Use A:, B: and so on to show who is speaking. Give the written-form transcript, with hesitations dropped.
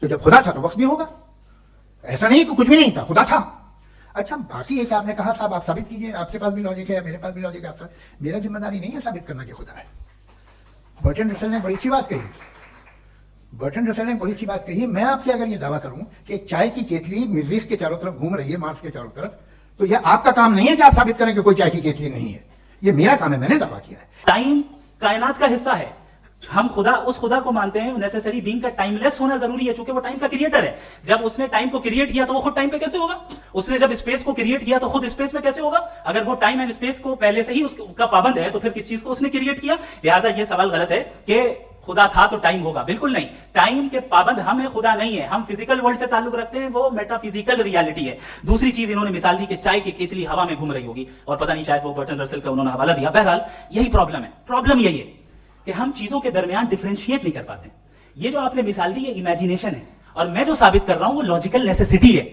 A: تو جب خدا تھا تو وقت بھی ہوگا. ایسا نہیں کہ کچھ بھی نہیں تھا, خدا تھا. اچھا باقی ایک آپ نے کہا صاحب آپ ثابت کیجئے, آپ کے پاس بھی لاجک ہے, میرے پاس بھی لاجک ہے, میرا ذمہ داری نہیں ہے ثابت کرنا کہ خدا ہے. برٹن رسل نے بڑی اچھی بات کہی, برٹن رسل نے بڑی اچھی بات کہی. میں آپ سے اگر یہ دعویٰ کروں کہ چائے کی کیتلی مریخ کے چاروں طرف گھوم رہی ہے, مارس کے چاروں طرف, تو یہ آپ کا کام نہیں ہے کہ آپ ثابت کریں کہ کوئی چائے کی کیتلی نہیں ہے. یہ میرا کام ہے, میں نے دعویٰ کیا ہے.
B: ٹائم کائنات کا حصہ ہے. ہم خدا اس خدا کو مانتے ہیں نیسیسری بینگ کا ٹائم لیس ہونا ضروری ہے, چونکہ وہ ٹائم کا کریٹر ہے. جب اس نے ٹائم کو کریٹ کیا تو وہ خود ٹائم پہ کیسے ہوگا؟ اس نے جب اسپیس کو کریٹ کیا تو خود اسپیس میں کیسے ہوگا؟ اگر وہ ٹائم اینڈ اسپیس کو پہلے سے ہی اس کا پابند ہے تو پھر کس چیز کو اس نے کریٹ کیا؟ لہٰذا یہ سوال غلط ہے کہ خدا تھا تو ٹائم ہوگا. بالکل نہیں, ٹائم کے پابند ہم ہیں, خدا نہیں ہے. ہم فزیکل ورلڈ سے تعلق رکھتے ہیں, وہ میٹا فزیکل ریالٹی ہے. دوسری چیز انہوں نے مثال دی کہ چائے کی کیتلی ہوا میں گھوم رہی ہوگی, اور پتہ نہیں شاید وہ برٹن رسل کا انہوں نے حوالہ دیا. بہرحال یہی پرابلم ہے. پرابلم یہی ہے کہ ہم چیزوں کے درمیان ڈفرینشیٹ نہیں کر پاتے. یہ جو آپ نے مثال دی یہ امیجینیشن ہے, اور میں جو ثابت کر رہا ہوں وہ لاجیکل نیسیسٹی ہے.